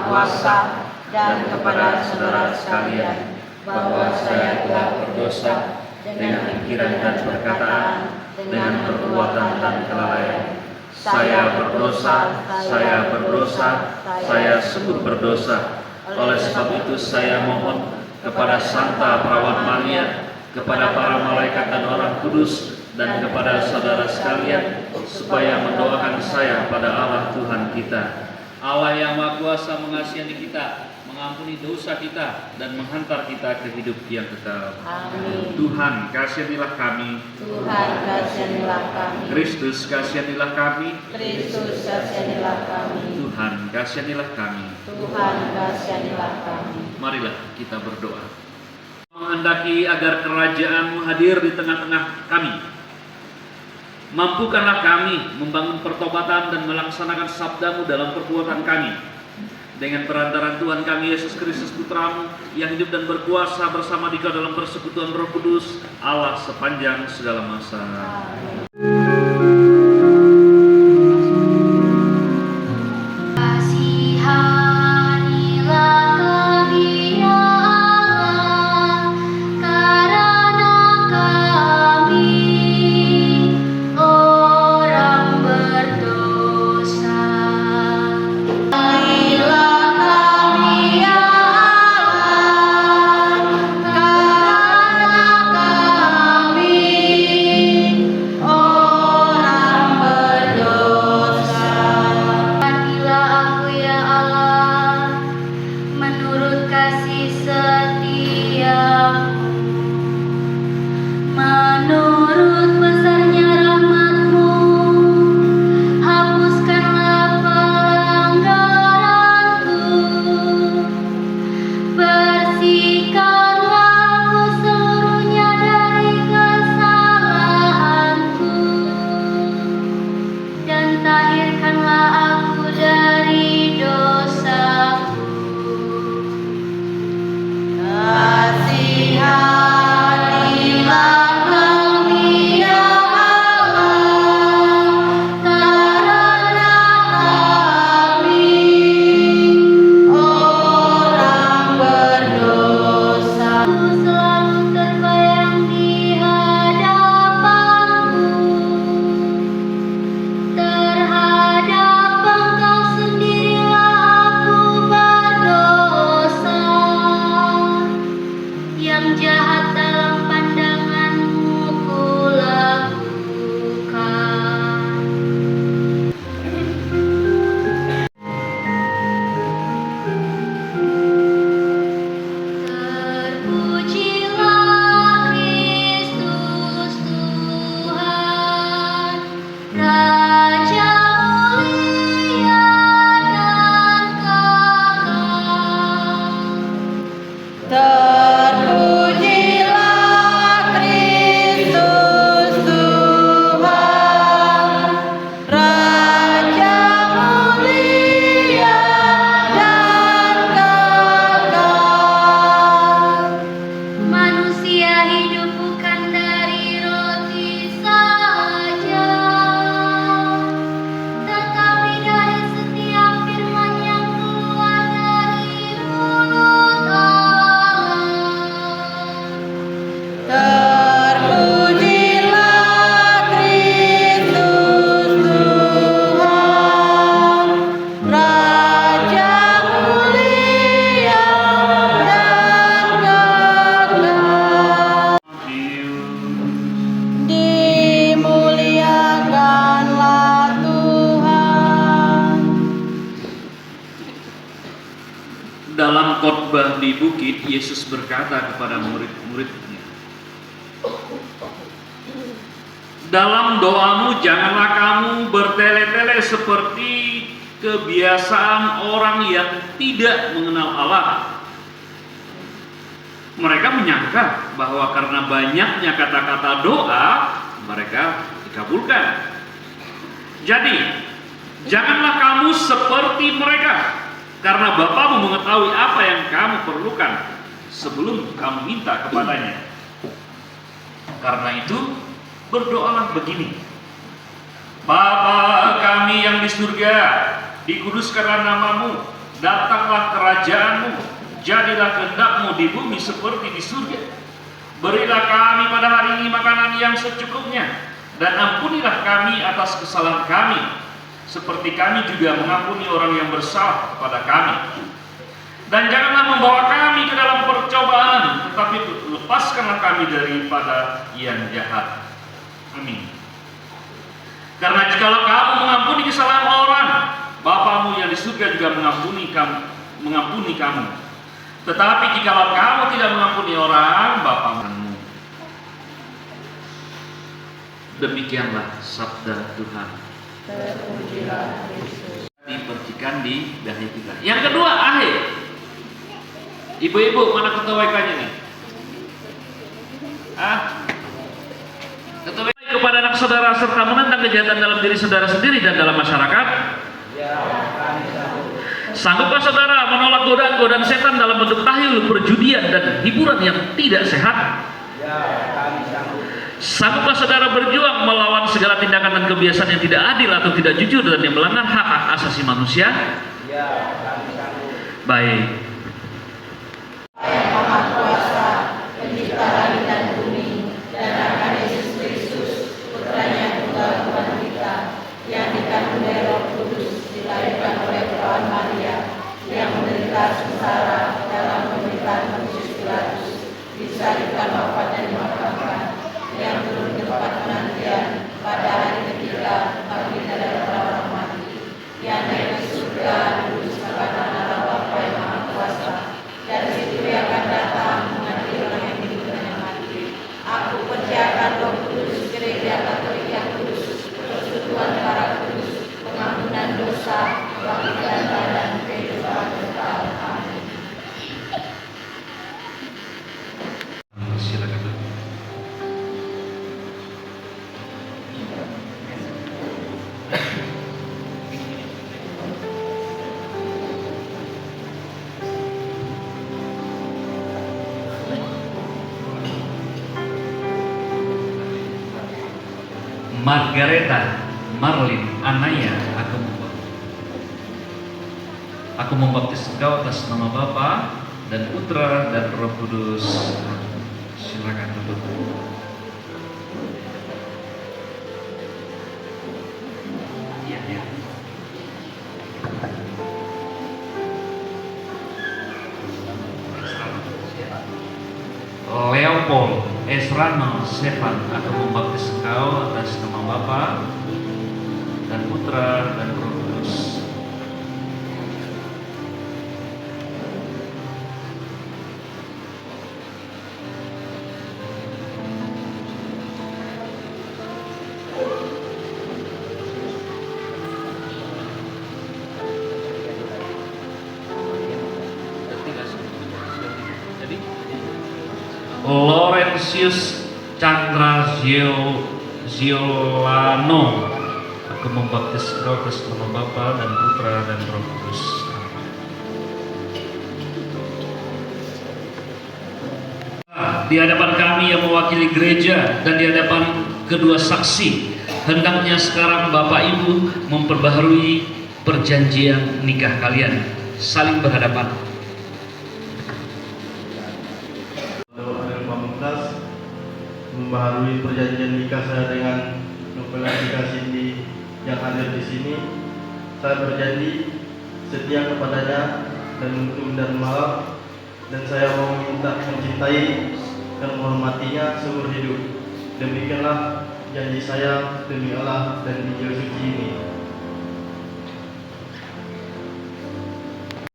Kuasa, dan kepada saudara sekalian bahwa saya telah berdosa dengan pikiran dan perkataan, dengan perbuatan dan kelalaian. Saya berdosa, saya sungguh berdosa. Oleh sebab itu saya mohon kepada Santa Perawat Maria, kepada para malaikat dan orang kudus, dan kepada saudara sekalian, supaya mendoakan saya pada Allah Tuhan kita. Allah yang Maha Kuasa mengasihi kita, mengampuni dosa kita, dan menghantar kita ke hidup yang kekal. Amin. Tuhan, kasihanilah kami. Tuhan, kasihanilah kami. Kristus, kasihanilah kami. Kristus, kasihanilah kami. Tuhan, kasihanilah kami. Tuhan, kasihanilah kami. Marilah kita berdoa. Menghendaki agar kerajaan-Mu hadir di tengah-tengah kami. Mampukanlah kami membangun pertobatan dan melaksanakan sabda-Mu dalam perbuatan kami. Dengan perantaraan Tuhan kami Yesus Kristus Putra-Mu yang hidup dan berkuasa bersama Dikau dalam persekutuan Roh Kudus, Allah sepanjang segala masa. Amin. Dalam khotbah di bukit, Yesus berkata kepada murid-muridnya, dalam doamu janganlah kamu bertele-tele seperti kebiasaan orang yang tidak mengenal Allah. Mereka menyangka bahwa karena banyaknya kata-kata doa, mereka dikabulkan. Jadi, janganlah kamu seperti mereka, karena Bapamu mengetahui apa yang kamu perlukan sebelum kamu minta kepadanya. Karena itu, berdoalah begini: Bapa kami yang di surga, dikuduskanlah namamu, datanglah kerajaanmu, jadilah kehendak-mu di bumi seperti di surga. Berilah kami pada hari ini makanan yang secukupnya, dan ampunilah kami atas kesalahan kami, seperti kami juga mengampuni orang yang bersalah kepada kami. Dan janganlah membawa kami ke dalam percobaan, tetapi lepaskanlah kami daripada yang jahat. Amin. Karena jikalau kamu mengampuni kesalahan orang, Bapamu yang di surga juga mengampuni kamu. Tetapi jikalau kamu tidak mengampuni orang, Bapamu. Demikianlah sabda Tuhan. Terpujilah Kristus. Dipercikan di dahi kita. Yang kedua, akhir. Ibu-ibu, mana ketua WK-nya nih? Ketua WK kepada anak saudara serta menentang kejahatan dalam diri saudara sendiri dan dalam masyarakat. Sanggupkah saudara menolak godaan-godaan setan dalam bentuk tahyul, perjudian, dan hiburan yang tidak sehat? Sanggupkah saudara berjuang melawan segala tindakan dan kebiasaan yang tidak adil atau tidak jujur dan yang melanggar hak asasi manusia? Baik. Yang Maha Kuasa, Pencipta langit dan bumi, dan akan Yesus Kristus, Putranya tunggal Tuhan kita, yang dikandung dari Roh Kudus, dilahirkan oleh Perawan Maria, yang menderita sengsara dalam pemerintahan Pontius Pilatus, disalibkan, wafat dan dimakamkan, yang turun ke tempat penantian pada hari ketiga, bangkit dari orang mati, yang naik ke surga, duduk sebelah kanan Allah Bapa yang Maha Kuasa. Dari situ ia akan datang mengadili orang yang hidup dan yang mati. Aku percayakan Roh Kudus, Gereja Katolik yang kudus, persekutuan para kudus, pengampunan dosa, kebangkitan dan kehidupan kekal. Amin. Silakan. Margareta Marlin Anaya, aku membaptis engkau atas nama Bapa dan Putra dan Roh Kudus. Silakan duduk. Iya. Leopold Esrano Sevan, aku membaptis engkau atas nama Bapa dan Putra dan Roh Kudus. Laurentius Chandra Ziolano, aku membaptis engkau atas nama Bapa dan Putra dan Roh Kudus. Di hadapan kami yang mewakili gereja dan di hadapan kedua saksi, hendaknya sekarang Bapak Ibu memperbaharui perjanjian nikah kalian, saling berhadapan. Membaharui perjanjian nikah saya dengan Novelastika Cindy yang hadir di sini. Saya berjanji setia kepadanya dan menuntun dan malam, dan saya mau minta mencintai dan menghormatinya seumur hidup. Demikianlah janji saya demi Allah dan Injil suci ini.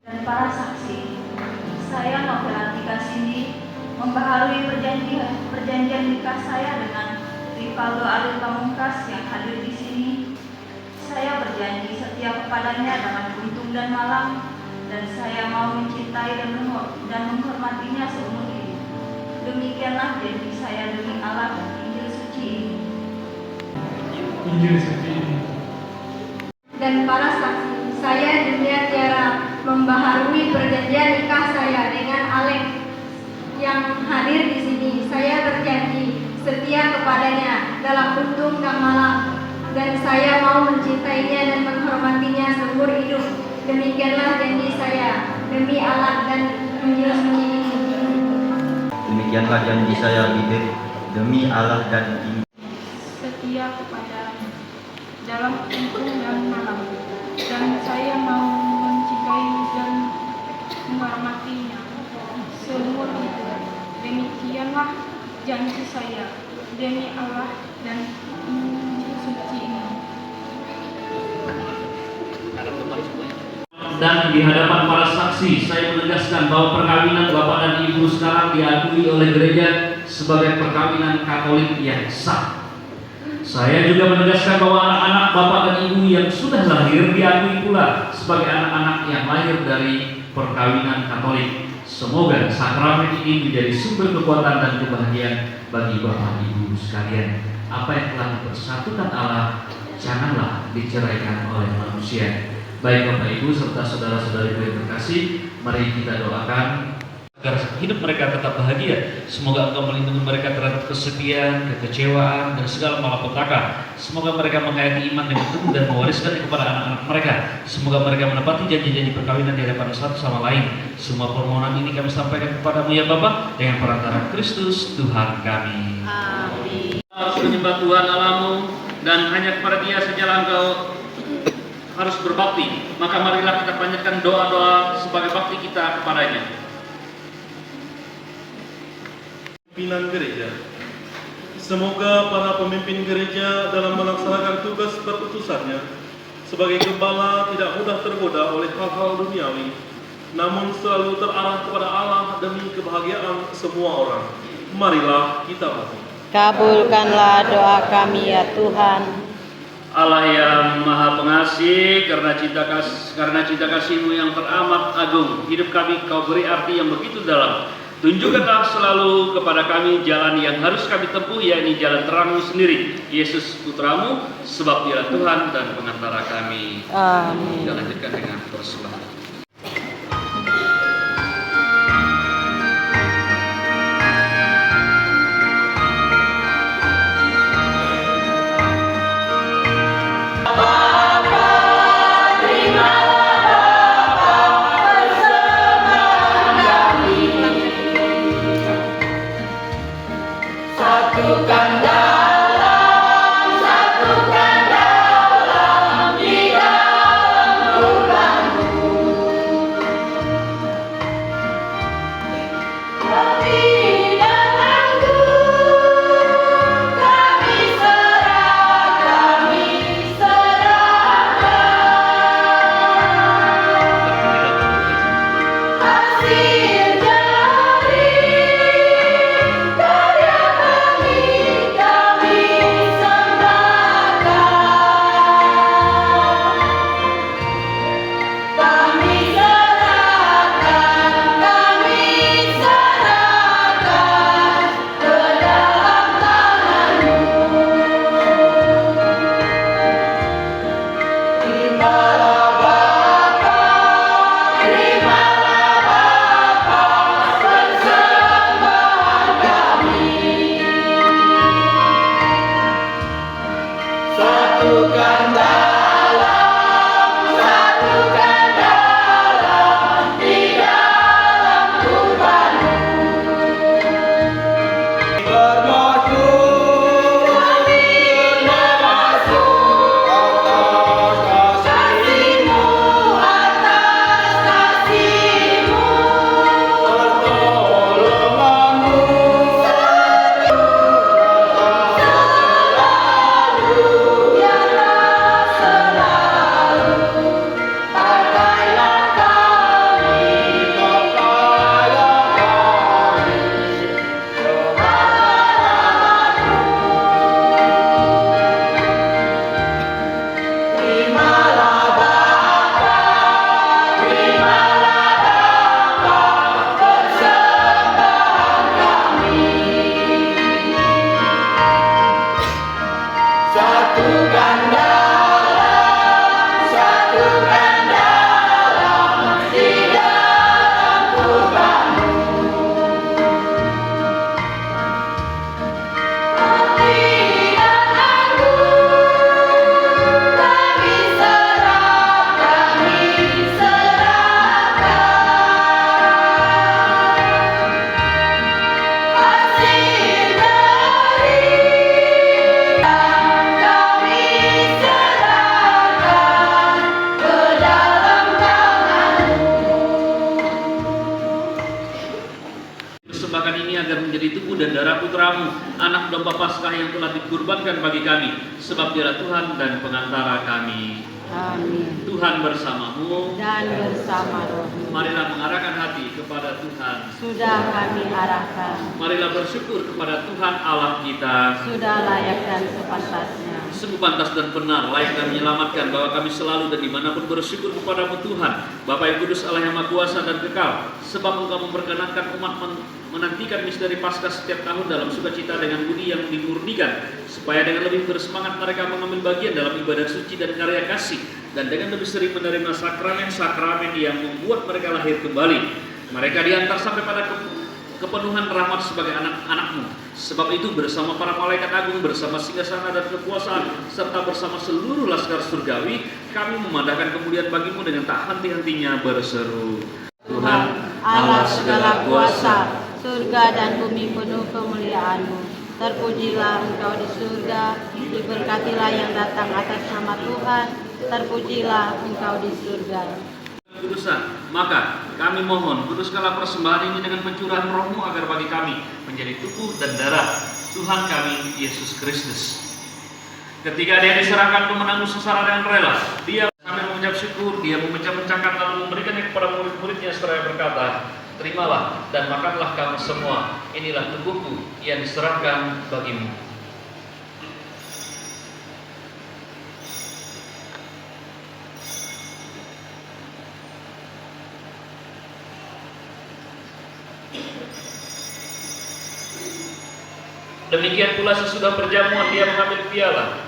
Dan para saksi, saya Novelastika Cindy membaharui perjanjian nikah saya dengan Rivaldo Ariel Pamungkas yang hadir di sini. Saya berjanji setia kepadanya dengan untung dan malam, dan saya mau mencintai dan menghormatinya seumur hidup. Demikianlah janji saya demi Allah dan Injil suci ini. Dan para saksi, saya Dunia Tiara membaharui perjanjian nikah saya dengan Alex yang hadir di sini. Saya berjanji setia kepadanya dalam untung dan malam, dan saya mau mencintainya dan menghormatinya seumur hidup. Demikianlah janji saya demi Allah dan Injil suci ini. Demikianlah janji saya bibir demi Allah dan Injil. Setia kepada dalam hukum dan malam, dan saya mau mencintai dan menghormatinya seumur hidup. Demikianlah janji saya demi Allah dan Injil suci ini. Dan di hadapan para saksi, saya menegaskan bahwa perkawinan Bapak dan Ibu sekarang diakui oleh gereja sebagai perkawinan Katolik yang sah. Saya juga menegaskan bahwa anak-anak Bapak dan Ibu yang sudah lahir diakui pula sebagai anak-anak yang lahir dari perkawinan Katolik. Semoga sakramen ini menjadi sumber kekuatan dan kebahagiaan bagi Bapak Ibu sekalian. Apa yang telah dipersatukan Allah, janganlah diceraikan oleh manusia. Baik Bapak Ibu serta saudara-saudari yang terkasih, mari kita doakan agar hidup mereka tetap bahagia. Semoga Engkau melindungi mereka terhadap kesedihan, kekecewaan, dan segala malapetaka. Semoga mereka menghayati iman dengan teguh dan mewariskan kepada anak-anak mereka. Semoga mereka menepati janji-janji perkawinan di hadapan satu sama lain. Semua permohonan ini kami sampaikan kepadamu ya Bapa, dengan perantara Kristus Tuhan kami. Amin. Harus menyembah Tuhan Allahmu, dan hanya kepada Dia sajalah Engkau harus berbakti. Maka marilah kita panjatkan doa-doa sebagai bakti kita kepadanya. Pimpinan gereja. Semoga para pemimpin gereja dalam melaksanakan tugas perutusannya sebagai gembala tidak mudah tergoda oleh hal-hal duniawi, namun selalu terarah kepada Allah demi kebahagiaan semua orang. Marilah kita berdoa. Kabulkanlah doa kami ya Tuhan. Allah yang Maha Pengasih, karena cinta kasih-Mu yang teramat agung, hidup kami Kau beri arti yang begitu dalam. Tunjukkanlah selalu kepada kami jalan yang harus kami tempuh, yakni jalan terang-Mu sendiri, Yesus Putra-Mu, sebab Dialah Tuhan dan pengantara kami. Amin. Kita lanjutkan dengan persembahan. Hasil dari karya kami. anak domba Paskah yang telah dikurbankan bagi kami, sebab Dialah Tuhan dan pengantara kami. Amin. Tuhan bersamamu. Dan bersama rohmu. Marilah mengarahkan hati kepada Tuhan. Sudah kami arahkan. Marilah bersyukur kepada Tuhan Allah kita. Sudah layak dan sepantasnya. Sungguh pantas dan benar, layak dan menyelamatkan bahwa kami selalu dan dimanapun bersyukur kepadamu Tuhan, Bapa yang kudus, Allah yang maha kuasa dan kekal. Sebab Engkau memperkenankan umat menantikan misteri Paskah setiap tahun dalam sukacita dengan budi yang dimurnikan, supaya dengan lebih bersemangat mereka mengambil bagian dalam ibadah suci dan karya kasih, dan dengan lebih sering menerima sakramen-sakramen yang membuat mereka lahir kembali. Mereka diantar sampai pada kepenuhan rahmat sebagai anak-anakmu. Sebab itu bersama para malaikat agung, bersama singgasana dan kekuasaan, serta bersama seluruh laskar surgawi, kami memandangkan kemuliaan bagimu dengan tak henti-hentinya berseru, Tuhan Allah segala kuasa, surga dan bumi penuh kemuliaan-Mu. Terpujilah Engkau di surga, diberkatilah yang datang atas nama Tuhan, terpujilah Engkau di surga. Kudusan, maka kami mohon kuduskanlah persembahan ini dengan pencurahan rohmu agar bagi kami menjadi tubuh dan darah Tuhan kami Yesus Kristus. Ketika dia diserahkan untuk menanggung sengsara dengan rela, dia sambil mengucap syukur, dia memecah-mecahkan lalu memberikannya kepada murid-muridnya seraya berkata, terimalah dan makanlah kamu semua, inilah tubuhku yang diserahkan bagimu. Demikian pula sesudah perjamuan dia mengambil piala.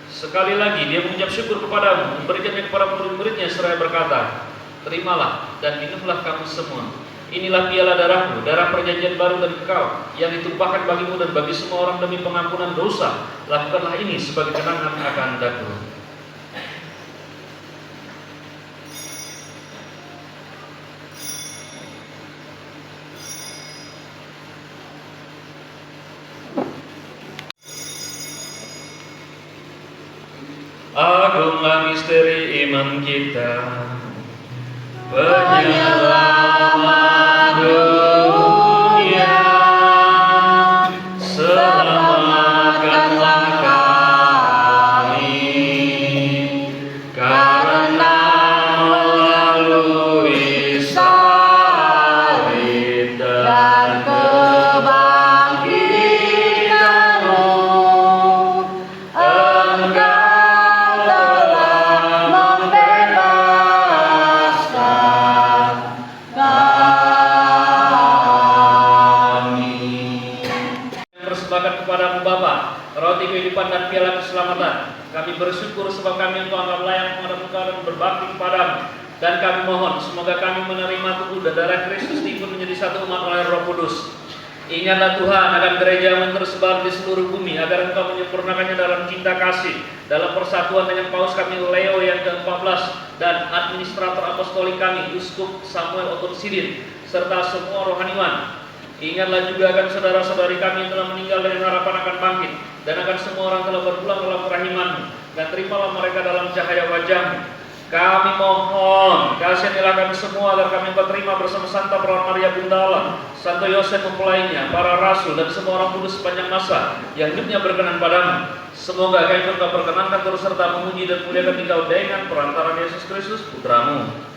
Sekali lagi dia mengucap syukur kepadamu, memberikannya kepada murid-muridnya seraya berkata, terimalah dan minumlah kamu semua. Inilah piala darahku, darah perjanjian baru dan kekal, yang ditumpahkan bagimu dan bagi semua orang demi pengampunan dosa. Lakukanlah ini sebagai kenangan akan daku. Agunglah misteri iman kita, penyelamat dunia, selamatkanlah kami, karena melalui salib dan kebangkitan-Mu, Engkau kepadamu Bapa, roti kehidupan dan piala keselamatan. Kami bersyukur sebab kami Engkau anggap layak menghadap Engkau dan berbakti kepadamu. Dan kami mohon semoga kami menerima tubuh dan darah Kristus diikut menjadi satu umat oleh Roh Kudus. Ingatlah Tuhan akan gereja yang tersebar di seluruh bumi, agar Engkau menyempurnakannya dalam cinta kasih, dalam persatuan dengan Paus kami Leo yang ke-14 dan administrator apostolik kami Uskup Samuel Oton Sidin, serta semua rohaniwan. Ingatlah juga akan saudara-saudari kami yang telah meninggal dengan harapan akan bangkit, dan akan semua orang telah berpulang dalam kerahiman-Mu, dan terimalah mereka dalam cahaya wajah-Mu. Kami mohon, kasihanilah kami semua agar kami dapat terima bersama Santa Perawan Maria Bunda Allah, Santo Yosef mempelainya, para rasul dan semua orang kudus sepanjang masa yang hidupnya berkenan padamu. Semoga kami Engkau perkenankan terus serta memuji dan muliakan Engkau dengan perantaraan Yesus Kristus Putra-Mu.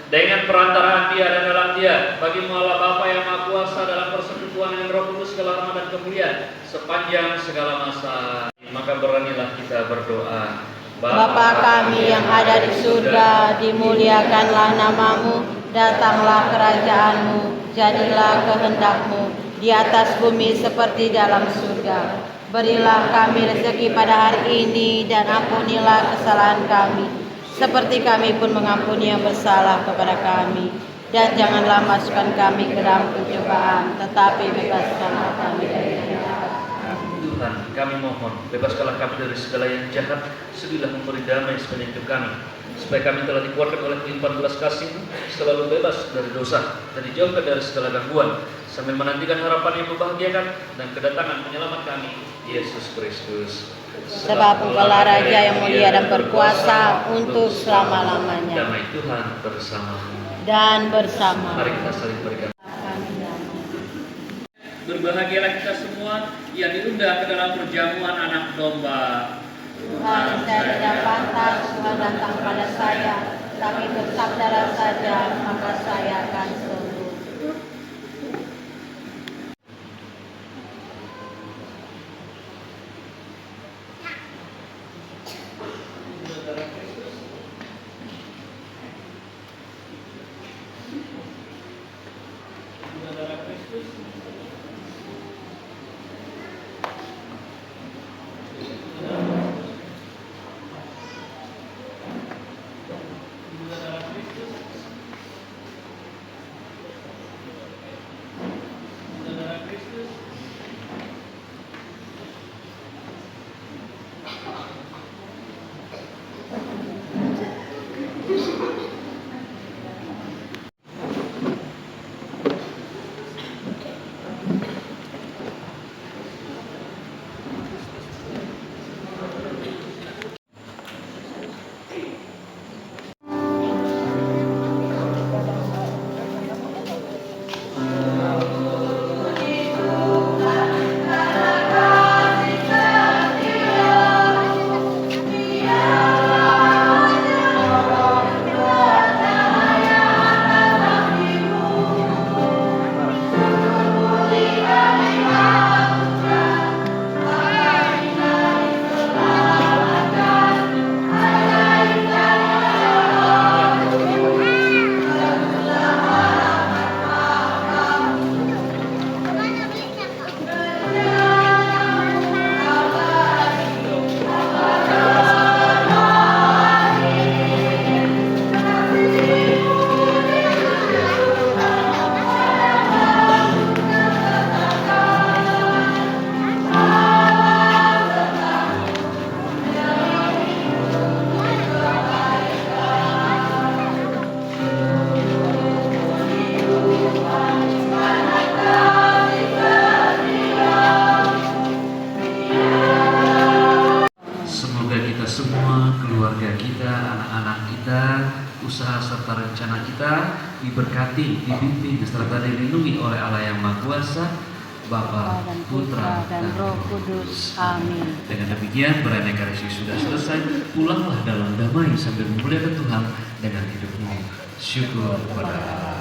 Dengan perantaraan Dia dan dalam Dia, bagimu Allah Bapa yang Maha Kuasa dalam persekutuan dengan Roh Kudus segala rahmat dan kemuliaan sepanjang segala masa. Maka beranilah kita berdoa. Bapa kami yang ada di surga, dimuliakanlah nama-Mu, datanglah kerajaan-Mu, jadilah kehendak-Mu di atas bumi seperti dalam surga. Berilah kami rezeki pada hari ini, dan ampunilah kesalahan kami, seperti kami pun mengampuni yang bersalah kepada kami. Dan janganlah masukkan kami ke dalam pencobaan, tetapi bebaskanlah kami dari yang jahat. Tuhan, kami mohon, bebaskanlah kami dari segala yang jahat, sedilah memberi damai sepanjang hidup kami, supaya kami telah dikuatkan oleh kelimpahan belas kasih-Mu, selalu bebas dari dosa dan dijauhkan dari segala gangguan, sambil menantikan harapan yang membahagiakan dan kedatangan penyelamat kami, Yesus Kristus. Sebab Engkaulah Raja yang mulia dan berkuasa untuk selama-lamanya. Damai Tuhan bersamamu dan bersama. Mari kita saling berikan. Berbahagialah kita semua semua, ia diundang ke dalam perjamuan anak domba. Tuhan, saya tidak pantas Tuhan datang pada saya, tapi bersabdalah saja, maka saya akan sembuh. Semoga kita semua, keluarga kita, anak-anak kita, usaha serta rencana kita diberkati, dibimbing, serta dilindungi oleh Allah yang Maha Kuasa, Bapa, Putra, dan Roh Kudus. Amin. Dengan demikian, perayaan Ekaristi sudah selesai. Pulanglah dalam damai sambil memuliakan Tuhan dengan hidupmu. Syukur kepada Allah.